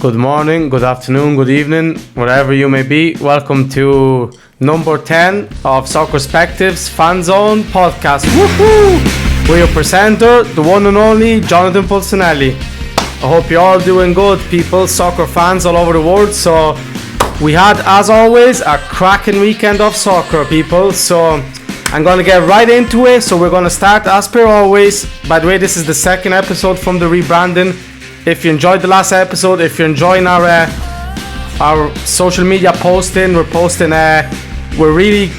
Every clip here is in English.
Good morning, good afternoon, good evening, wherever you may be. Welcome to number 10 of Soccerspective's Fanzone Podcast. Woohoo! We're your presenter, the one and only Jonathan Pulcinelli. I hope you're all doing good, people, soccer fans all over the world. So we had, as always, a cracking weekend of soccer, people. So I'm going to get right into it. So we're going to start as per always. By the way, this is the second episode from the rebranding. If you enjoyed the last episode, if you're enjoying our social media posting, we're really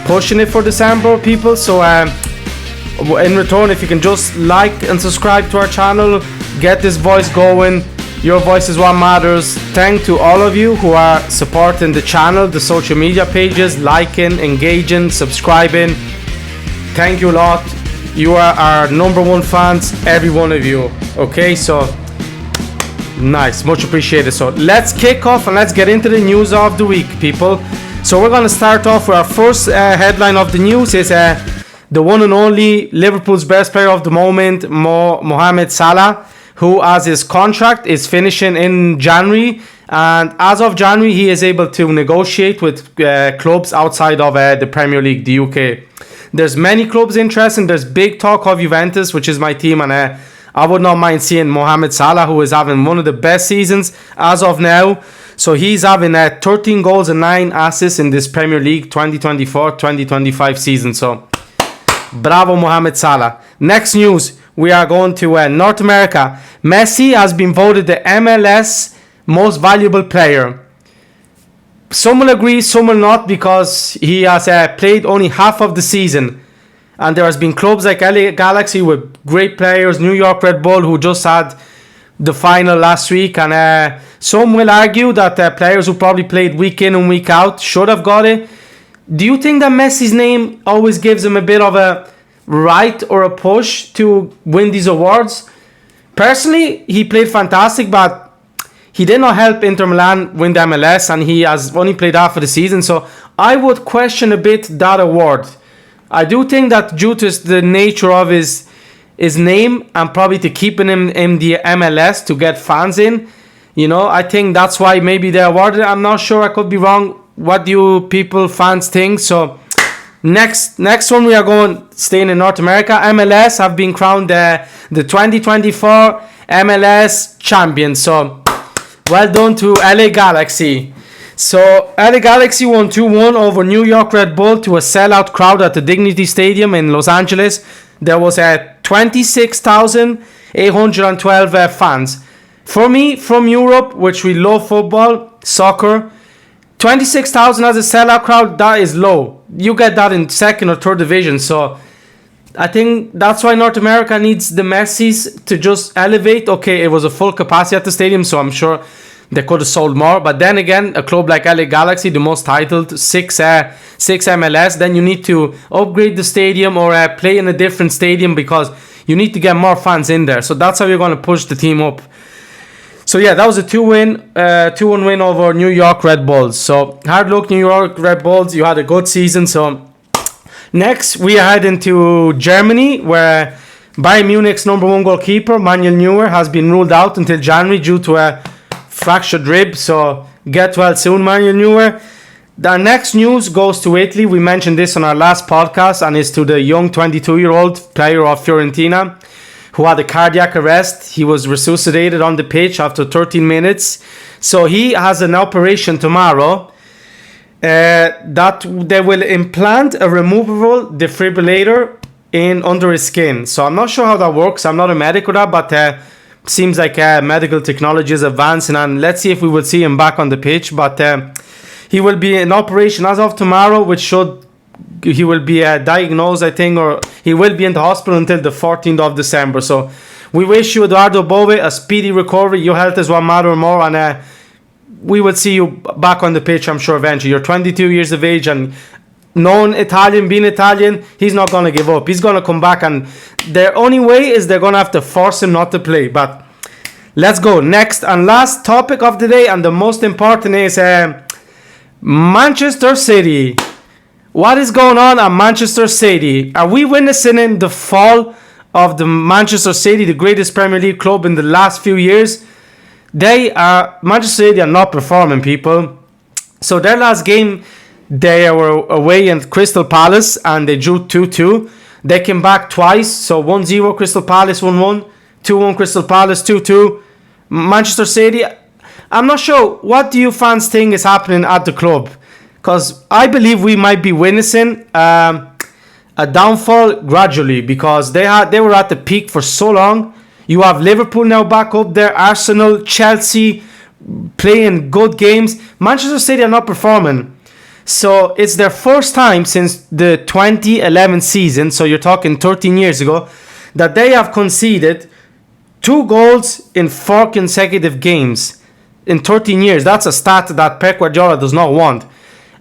pushing it for December, people. So in return, if you can just like and subscribe to our channel, get this voice going. Your voice is what matters. Thank to all of you who are supporting the channel, the social media pages, liking, engaging, subscribing. Thank you a lot. You are our number one fans, every one of you. Okay, so nice, much appreciated. So let's kick off and let's get into the news of the week, people. So we're going to start off with our first headline of the news is the one and only Liverpool's best player of the moment, Mohamed Salah, who as his contract is finishing in January, and as of January he is able to negotiate with clubs outside of the Premier League, the UK. There's many clubs interested. There's big talk of Juventus, which is my team, and I would not mind seeing Mohamed Salah, who is having one of the best seasons as of now. So he's having 13 goals and 9 assists in this Premier League 2024-2025 season. So bravo, Mohamed Salah. Next news, we are going to North America. Messi has been voted the MLS most valuable player. Some will agree, some will not, because he has played only half of the season. And there has been clubs like LA Galaxy with great players, New York Red Bull, who just had the final last week. And some will argue that players who probably played week in and week out should have got it. Do you think that Messi's name always gives him a bit of a right or a push to win these awards? Personally, he played fantastic, but he did not help Inter Milan win the MLS, and he has only played half of the season. So I would question a bit that award. I do think that due to the nature of his name and probably to keeping him in the MLS to get fans in, I think that's why maybe they awarded it. I'm not sure, I could be wrong. What do you people, fans, think? So next one, we are staying in North America. MLS have been crowned the 2024 MLS champion. So well done to LA Galaxy. So LA Galaxy won 2-1 over New York Red Bull to a sellout crowd at the Dignity Stadium in Los Angeles. There was 26,812 fans. For me, from Europe, which we love football, soccer, 26,000 as a sellout crowd, that is low. You get that in second or third division. So I think that's why North America needs the Messis to just elevate. Okay, it was a full capacity at the stadium, so I'm sure they could have sold more. But then again, a club like LA Galaxy, the most titled, 6 MLS, then you need to upgrade the stadium or play in a different stadium because you need to get more fans in there. So that's how you're going to push the team up. So yeah, that was a 2-1 win over New York Red Bulls. So hard luck, New York Red Bulls. You had a good season. So next, we are heading to Germany, where Bayern Munich's number one goalkeeper, Manuel Neuer, has been ruled out until January due to a fractured rib. So get well soon, Manuel Neuer. The next news goes to Italy. We mentioned this on our last podcast, and is to the young 22-year-old player of Fiorentina who had a cardiac arrest. He was resuscitated on the pitch after 13 minutes. So he has an operation tomorrow that they will implant a removable defibrillator under his skin. So I'm not sure how that works. I'm not a medic or that, but seems like medical technology is advancing, and let's see if we will see him back on the pitch. But he will be in operation as of tomorrow, he will be diagnosed, I think, or he will be in the hospital until the 14th of December. So we wish you, Eduardo Bove, a speedy recovery. Your health is what matters more, and we will see you back on the pitch, I'm sure, eventually. You're 22 years of age, and being Italian, he's not going to give up. He's going to come back, and their only way is they're going to have to force him not to play. But let's go. Next and last topic of the day, and the most important, is Manchester City. What is going on at Manchester City? Are we witnessing the fall of the Manchester City, the greatest Premier League club in the last few years? Manchester City are not performing, people. So their last game, they were away in Crystal Palace and they drew 2-2. They came back twice, so 1-0 Crystal Palace 1-1, 2-1 Crystal Palace 2-2. Manchester City, I'm not sure. What do you fans think is happening at the club? Because I believe we might be witnessing a downfall gradually, because they were at the peak for so long. You have Liverpool now back up there, Arsenal, Chelsea playing good games. Manchester City are not performing. So it's their first time since the 2011 season, so you're talking 13 years ago, that they have conceded 2 goals in 4 consecutive games in 13 years. That's a stat that Pep Guardiola does not want.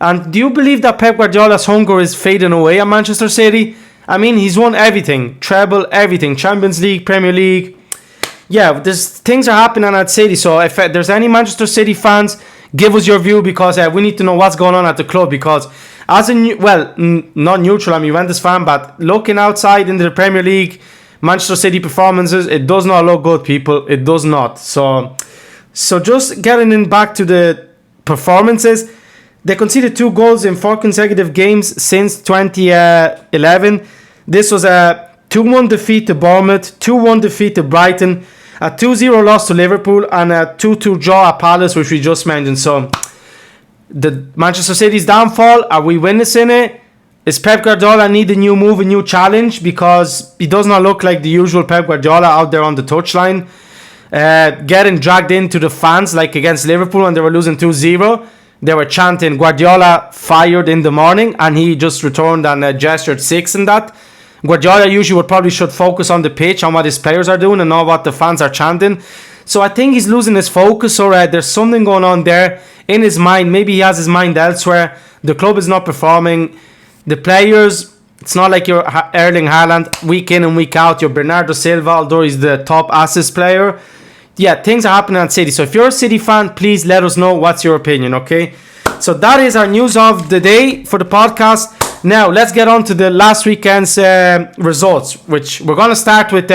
And do you believe that Pep Guardiola's hunger is fading away at Manchester City? I mean, he's won everything. Treble, everything. Champions League, Premier League. Yeah, things are happening at City. So if there's any Manchester City fans, give us your view, because we need to know what's going on at the club. Because as a not neutral, I'm a Juventus fan, but looking outside into the Premier League, Manchester City performances, it does not look good, people. It does not. So just getting in back to the performances, they conceded 2 goals in 4 consecutive games since 2011. This was a 2-1 defeat to Bournemouth, 2-1 defeat to Brighton, a 2-0 loss to Liverpool, and a 2-2 draw at Palace, which we just mentioned. So the Manchester City's downfall, are we witnessing it? Is Pep Guardiola need a new move, a new challenge? Because he does not look like the usual Pep Guardiola out there on the touchline. Getting dragged into the fans, like against Liverpool when they were losing 2-0. They were chanting Guardiola fired in the morning, and he just returned and gestured 6 in that. Guardiola usually should focus on the pitch, on what his players are doing and not what the fans are chanting. So I think he's losing his focus, or there's something going on there in his mind. Maybe he has his mind elsewhere. The club is not performing. The players, it's not like you're Erling Haaland week in and week out. You're Bernardo Silva, although he's the top assist player. Yeah, things are happening at City. So if you're a City fan, please let us know what's your opinion, okay? So that is our news of the day for the podcast. Now, let's get on to the last weekend's results, which we're going to start with.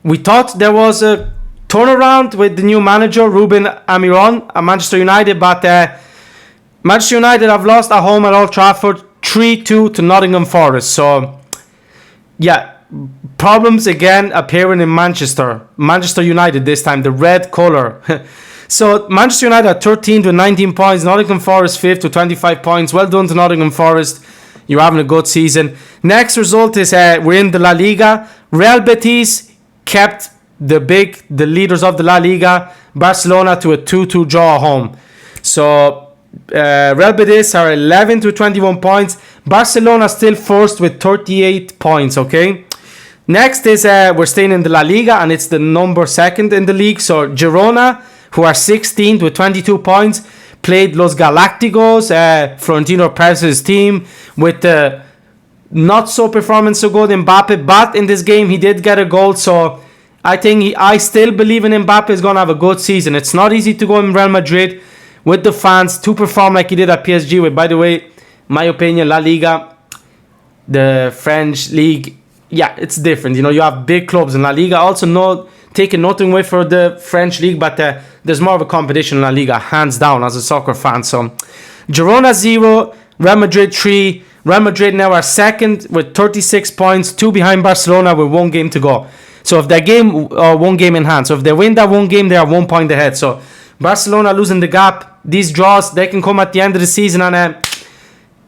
We thought there was a turnaround with the new manager, Ruben Almiron, at Manchester United, but Manchester United have lost at home at Old Trafford 3-2 to Nottingham Forest. So, yeah, problems again appearing in Manchester United this time, the red colour. So Manchester United are 13th with 19 points, Nottingham Forest 5th with 25 points. Well done to Nottingham Forest, you're having a good season. Next result is we're in the La Liga. Real Betis kept the leaders of the La Liga, Barcelona, to a 2-2 draw at home. So Real Betis are 11th with 21 points. Barcelona still first with 38 points, okay? Next is we're staying in the La Liga, and it's the number 2nd in the league. So Girona, who are 16th with 22 points, played Los Galacticos, Florentino Perez's team, with the not so performance so good Mbappe. But in this game, he did get a goal. So I still believe in Mbappe is going to have a good season. It's not easy to go in Real Madrid with the fans to perform like he did at PSG. With, by the way, my opinion, La Liga, the French league, yeah, it's different. You know, you have big clubs in La Liga. Also, taking nothing away for the French league, but there's more of a competition in La Liga, hands down, as a soccer fan. So, Girona 0, Real Madrid 3. Real Madrid now are 2nd with 36 points, 2 behind Barcelona with 1 game to go. So, if their game, 1 game in hand. So, if they win that 1 game, they are 1 point ahead. So, Barcelona losing the gap. These draws, they can come at the end of the season and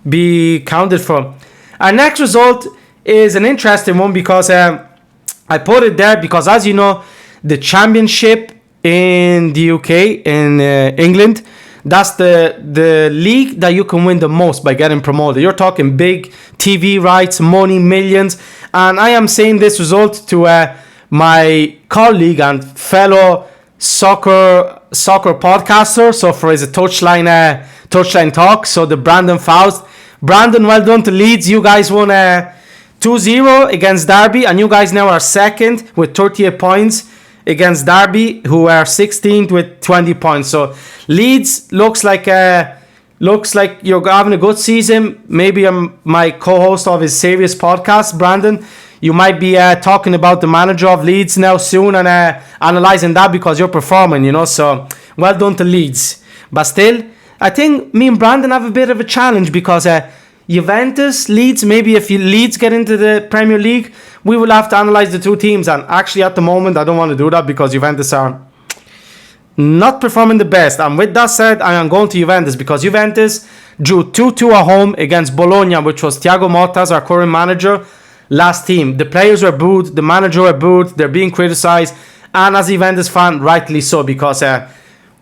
be counted for. Our next result is an interesting one, because I put it there because, as you know, the championship in the UK, in England, that's the league that you can win the most by getting promoted. You're talking big TV rights, money, millions. And I am saying this result to my colleague and fellow soccer podcaster. So for his touchline talk. So the Brandon Faust. Brandon, well done to Leeds. You guys won 2-0 against Derby, and you guys now are 2nd with 38 points against Derby, who are 16th with 20 points. So Leeds looks like you're having a good season. Maybe I'm my co-host of his serious podcast, Brandon. You might be talking about the manager of Leeds now soon and analysing that because you're performing, you know. So, well done to Leeds. But still, I think me and Brandon have a bit of a challenge because Juventus, Leeds, maybe if Leeds get into the Premier League, we will have to analyse the two teams. And actually, at the moment, I don't want to do that because Juventus are not performing the best. And with that said, I am going to Juventus because Juventus drew 2-2 at home against Bologna, which was Thiago Motta's, our current manager, last team. The players were booed, the manager were booed, they're being criticised, and as a Juventus fan, rightly so, because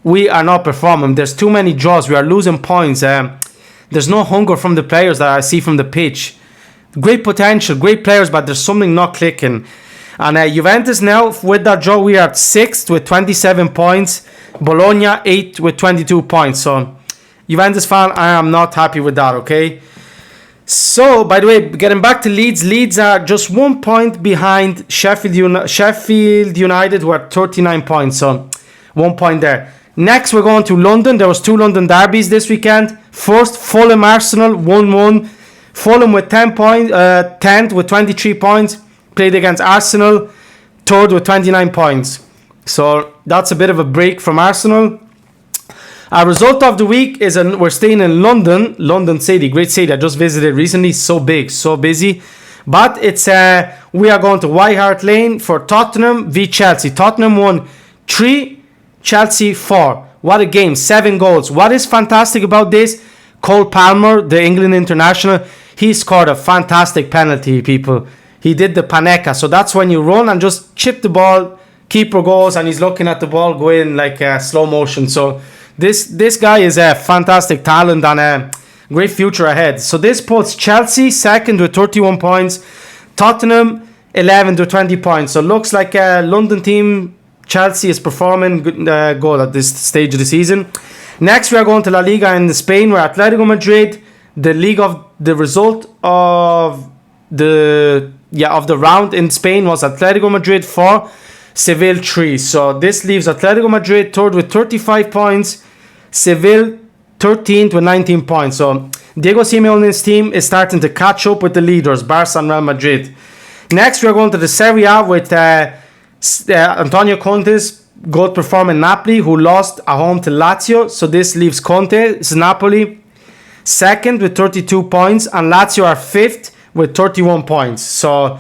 we are not performing. There's too many draws, we are losing points. There's no hunger from the players that I see from the pitch. Great potential, great players, but there's something not clicking. And Juventus now, with that draw, we are 6th with 27 points. Bologna 8th with 22 points. So, Juventus fan, I am not happy with that, okay? So, by the way, getting back to Leeds. Leeds are just 1 point behind Sheffield United, who are 39 points. So, 1 point there. Next, we're going to London. There was 2 London derbies this weekend. First, Fulham Arsenal 1-1. Fulham with 10th with 23 points. Played against Arsenal, 3rd with 29 points. So that's a bit of a break from Arsenal. Our result of the week is we're staying in London City, great city. I just visited recently. So big, so busy. But it's we are going to White Hart Lane for Tottenham v Chelsea. Tottenham won 3, Chelsea 4. What a game, 7 goals. What is fantastic about this? Cole Palmer, the England international, he scored a fantastic penalty, people. He did the Panenka, so that's when you run and just chip the ball, keeper goes, and he's looking at the ball go in like slow motion. So this guy is a fantastic talent and a great future ahead. So this puts Chelsea 2nd with 31 points, Tottenham 11th with 20 points. So looks like a London team, Chelsea is performing good at this stage of the season. Next we are going to La Liga in Spain, where Atletico Madrid, the result of the round in Spain was Atletico Madrid 4, Seville 3. So this leaves Atletico Madrid 3rd with 35 points, Seville 13th with 19 points. So Diego Simeone's team is starting to catch up with the leaders, Barca and Real Madrid. Next, we are going to the Serie A with Antonio Conte's good performer in Napoli, who lost at home to Lazio. So this leaves Conte's Napoli 2nd with 32 points, and Lazio are 5th with 31 points. So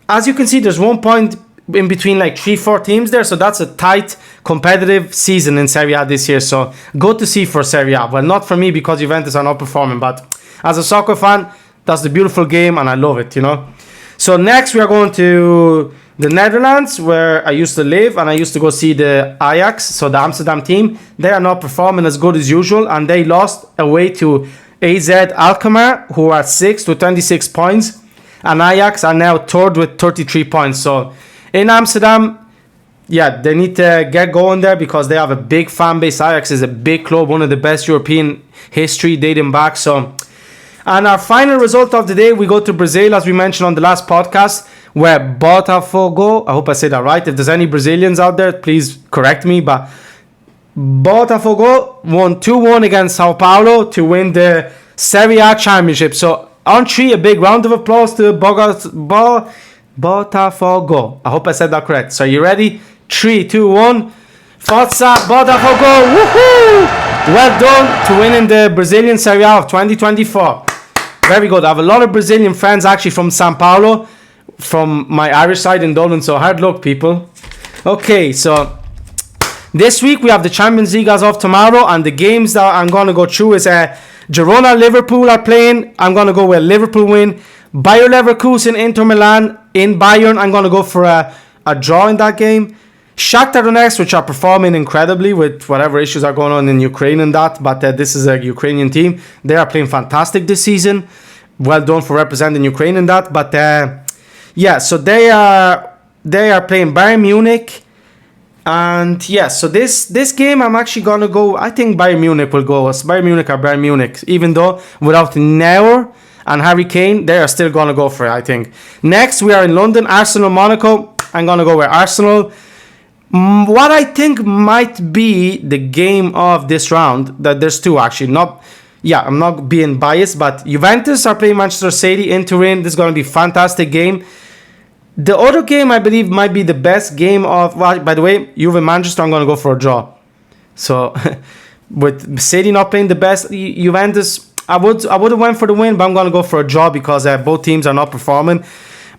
as you can see, there's 1 point in between like 3-4 teams there. So that's a tight, competitive season in Serie A this year. So good to see for Serie A. Well, not for me because Juventus are not performing, but as a soccer fan, that's the beautiful game and I love it, you know. So next we are going to the Netherlands, where I used to live, and I used to go see the Ajax, so the Amsterdam team. They are not performing as good as usual, and they lost away to AZ Alkmaar, who are 6th with 26 points, and Ajax are now 3rd with 33 points. So in Amsterdam, yeah, they need to get going there because they have a big fan base. Ajax is a big club, one of the best European history dating back. So, and our final result of the day, we go to Brazil, as we mentioned on the last podcast, where Botafogo, I hope I said that right. If there's any Brazilians out there, please correct me, but Botafogo won 2-1 against Sao Paulo to win the Serie A championship. So on 3, a big round of applause to Botafogo. I hope I said that correct. So are you ready? 3, 2, 1. Forza Botafogo! Woohoo! Well done to winning the Brazilian Serie A of 2024. Very good. I have a lot of Brazilian friends actually from Sao Paulo, from my Irish side in Dublin. So hard luck, people. Okay, so this week we have the Champions League as of tomorrow, and the games that I'm going to go through is Girona, Liverpool are playing. I'm going to go with Liverpool win. Bayer Leverkusen, Inter Milan in Bayern. I'm going to go for a draw in that game. Shakhtar Donetsk, which are performing incredibly with whatever issues are going on in Ukraine and that, but this is a Ukrainian team. They are playing fantastic this season. Well done for representing Ukraine in that. But yeah, so they are playing Bayern Munich. And yeah, so this game I'm actually going to go, I think Bayern Munich will go. Bayern Munich are Bayern Munich. Even though without Neuer and Harry Kane, they are still going to go for it, I think. Next, we are in London, Arsenal, Monaco. I'm going to go with Arsenal. What I think might be the game of this round, that there's 2 actually. I'm not being biased, but Juventus are playing Manchester City in Turin. This is going to be a fantastic game. The other game, I believe, might be the best game of... Well, by the way, Juve Manchester, I'm going to go for a draw. So, with City not playing the best, Juventus, I would have went for the win, but I'm going to go for a draw because both teams are not performing.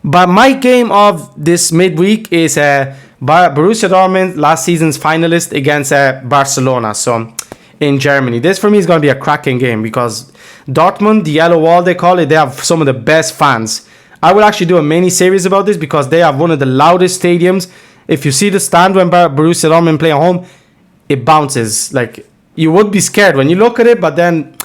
But my game of this midweek is Borussia Dortmund, last season's finalist, against Barcelona. So, in Germany. This, for me, is going to be a cracking game because Dortmund, the yellow wall, they call it, they have some of the best fans. I will actually do a mini series about this because they have one of the loudest stadiums. If you see the stand when Borussia Dortmund play at home, it bounces. Like, you would be scared when you look at it, but then,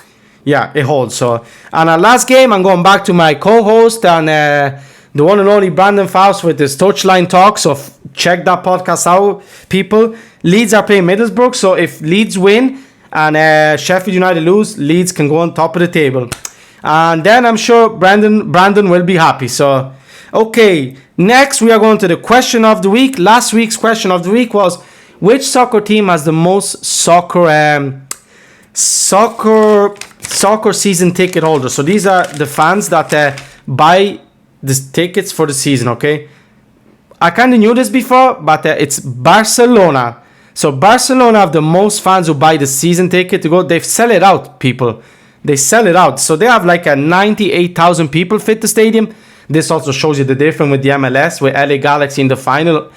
yeah, it holds. So, and our last game, I'm going back to my co-host and the one and only Brandon Faust with his Touchline Talk. So, check that podcast out, people. Leeds are playing Middlesbrough, so if Leeds win and Sheffield United lose, Leeds can go on top of the table. And then I'm sure Brandon will be happy. So, okay. Next, we are going to the question of the week. Last week's question of the week was, which soccer team has the most soccer season ticket holders? So these are the fans that buy the tickets for the season, okay? I kind of knew this before, but it's Barcelona. So Barcelona have the most fans who buy the season ticket to go. They sell it out, people. They sell it out. So they have like 98,000 people fit the stadium. This also shows you the difference with the MLS, with LA Galaxy in the final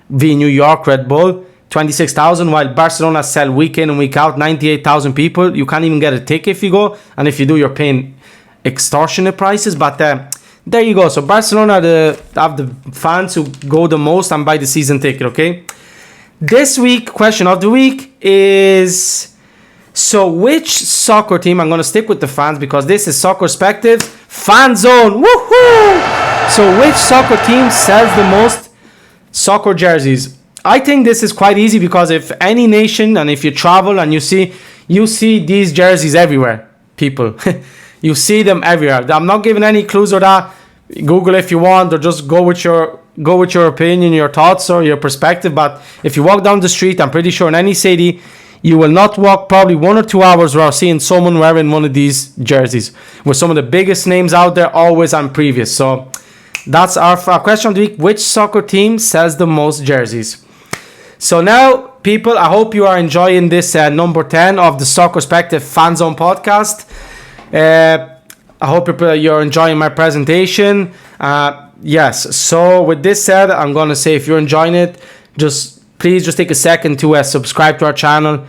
v New York Red Bull, 26,000, while Barcelona sell week in and week out, 98,000 people. You can't even get a ticket if you go. And if you do, you're paying extortionate prices. But there you go. So Barcelona have the fans who go the most and buy the season ticket, okay? This week, question of the week is... So which soccer team, I'm going to stick with the fans because this is Soccerspective Fanzone. Woohoo! So which soccer team sells the most soccer jerseys? I think this is quite easy because if any nation and if you travel and you see these jerseys everywhere, people. You see them everywhere. I'm not giving any clues or that. Google if you want or just go with your opinion, your thoughts or your perspective. But if you walk down the street, I'm pretty sure in any city, you will not walk probably 1 or 2 hours without seeing someone wearing one of these jerseys with some of the biggest names out there, always and previous. So that's our question of the week. Which soccer team sells the most jerseys? So now, people, I hope you are enjoying this number 10 of the Soccerspective Fanzone podcast. I hope you're enjoying my presentation. Yes, so with this said, I'm going to say if you're enjoying it, please just take a second to subscribe to our channel,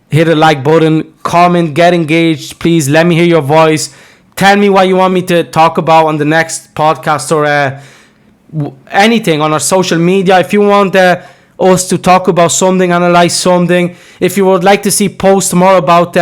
hit the like button, comment, get engaged. Please let me hear your voice. Tell me what you want me to talk about on the next podcast or anything on our social media. If you want us to talk about something, analyze something, if you would like to see posts more about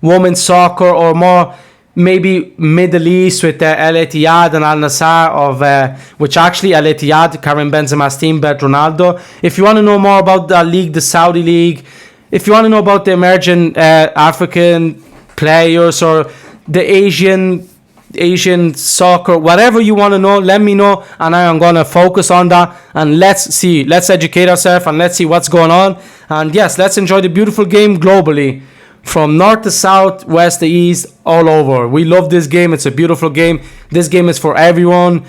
women's soccer or more maybe Middle East with Al Ittihad and Al Nassr which actually Al Ittihad, Karim Benzema's team, bet Ronaldo. If you want to know more about the league, the Saudi league, if you want to know about the emerging African players or the Asian soccer, whatever you want to know, let me know, and I am going to focus on that. And let's educate ourselves and let's see what's going on. And yes, let's enjoy the beautiful game globally. From north to south, west to east, all over. We love this game. It's a beautiful game. This game is for everyone.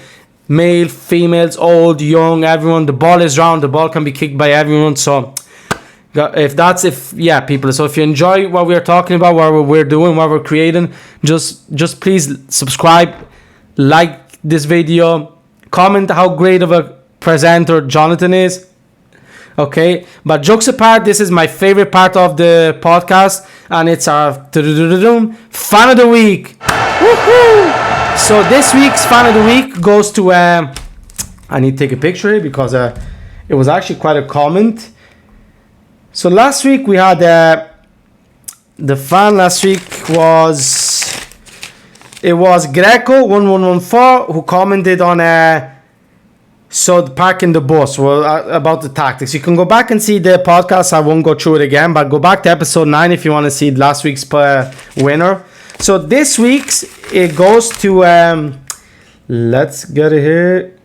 Male, females, old, young, everyone. The ball is round. The ball can be kicked by everyone. So, people. So if you enjoy what we're talking about, what we're doing, what we're creating, just please subscribe, like this video, comment how great of a presenter Jonathan is. Okay, but jokes apart, this is my favorite part of the podcast, and it's our fan of the week. Woohoo! So this week's fan of the week goes to I need to take a picture here because it was actually quite a comment. So last week we had the fan last week was Greco 1114 who commented on So parking the bus, about the tactics. You can go back and see the podcast. I won't go through it again, but go back to episode 9 if you want to see last week's winner. So this week's, it goes to, let's get it here.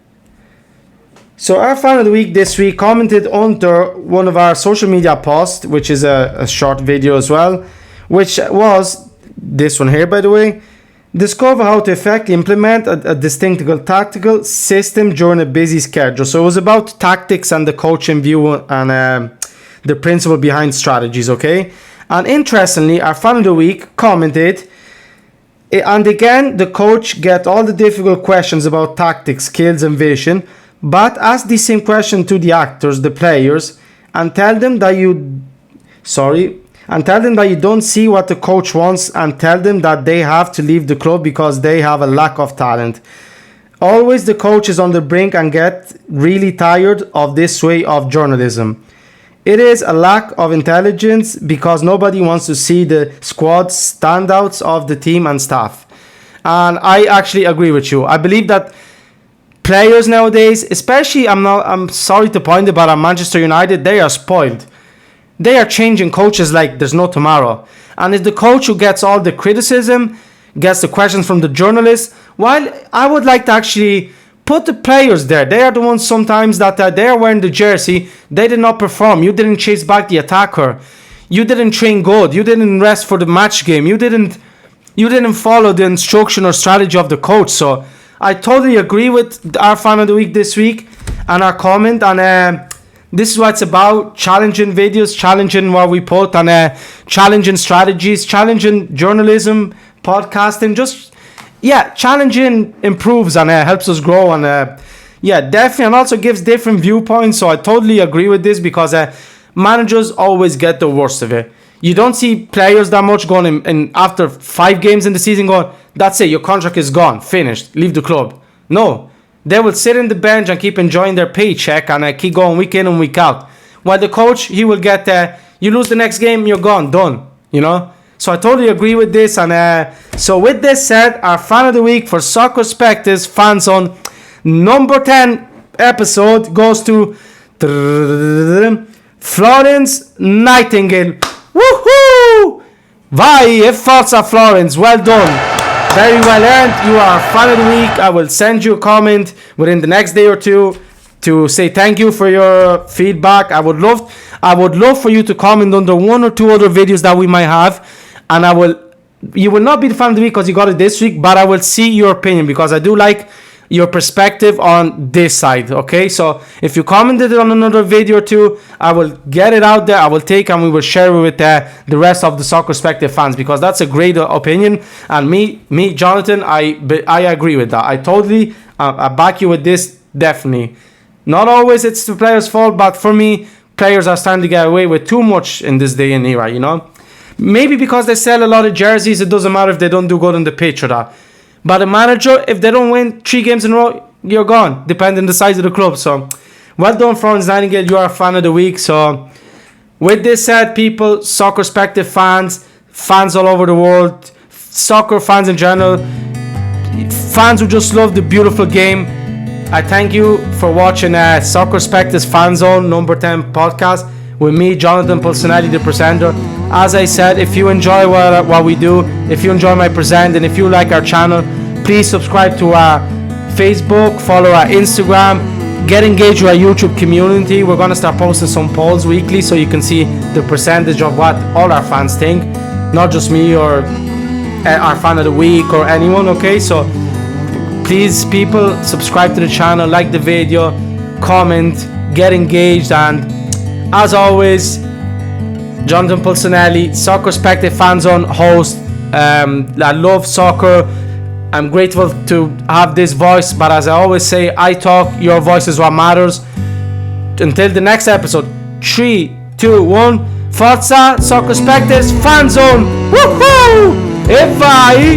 So our fan of the week this week commented under one of our social media posts, which is a short video as well, which was this one here, by the way. Discover how to effectively implement a distinctive tactical system during a busy schedule. So it was about tactics and the coaching view and the principle behind strategies, okay? And interestingly, our fan of the week commented, and again, the coach get all the difficult questions about tactics, skills, and vision, but ask the same question to the actors, the players, and tell them that you don't see what the coach wants, and tell them that they have to leave the club because they have a lack of talent. Always the coach is on the brink and get really tired of this way of journalism. It is a lack of intelligence because nobody wants to see the squad standouts of the team and staff. And I actually agree with you. I believe that players nowadays, especially, I'm sorry to point it, but at Manchester United, they are spoiled. They are changing coaches like there's no tomorrow. And it's the coach who gets all the criticism, gets the questions from the journalists, while I would like to actually put the players there. They are the ones sometimes that they are wearing the jersey. They did not perform. You didn't chase back the attacker. You didn't train good. You didn't rest for the match game. You didn't follow the instruction or strategy of the coach. So I totally agree with our fan of the week this week and our comment. And this is what it's about: challenging videos, challenging what we put, and challenging strategies, challenging journalism, podcasting, challenging improves and helps us grow, and definitely, and also gives different viewpoints. So I totally agree with this because managers always get the worst of it. You don't see players that much going in after 5 games in the season going, that's it, your contract is gone, finished, leave the club. No, they will sit in the bench and keep enjoying their paycheck and keep going week in and week out. While the coach, he will get you lose the next game, you're gone, done, you know. So I totally agree with this. And so with this said, our fan of the week for Soccerspective Fanzone number 10 episode goes to Florence Nightingale. Woohoo! Vai e forza Florence, well done. Very well earned. You are fan of the week. I will send you a comment within the next day or two to say thank you for your feedback. I would love for you to comment under 1 or 2 other videos that we might have. And you will not be the fan of the week because you got it this week, but I will see your opinion because I do like your perspective on this side, okay? So if you commented on another video or two, I will get it out there, I will take and we will share it with the rest of the Soccerspective fans because that's a great opinion. And me, Jonathan, I agree with that. I totally I back you with this, definitely. Not always it's the players' fault, but for me, players are starting to get away with too much in this day and era, you know? Maybe because they sell a lot of jerseys, it doesn't matter if they don't do good on the pitch or that. But a manager, if they don't win 3 games in a row, you're gone, depending on the size of the club. So, well done, Florence Nightingale. You are a fan of the week. So, with this said, people, Soccerspective fans all over the world, soccer fans in general, fans who just love the beautiful game, I thank you for watching Soccerspective Fanzone number 10 podcast with me, Jonathan Pulcinelli, the presenter. As I said, if you enjoy what we do, if you enjoy my present, and if you like our channel, please subscribe to our Facebook, follow our Instagram, get engaged with our YouTube community. We're going to start posting some polls weekly so you can see the percentage of what all our fans think, not just me or our fan of the week or anyone, okay? So please, people, subscribe to the channel, like the video, comment, get engaged, and as always, Jonathan Pulcinelli, Soccerspective Fanzone host. I love soccer. I'm grateful to have this voice, but as I always say, I talk, your voice is what matters. Until the next episode, 3, 2, 1, Forza Soccerspective Fanzone. Woohoo! E vai!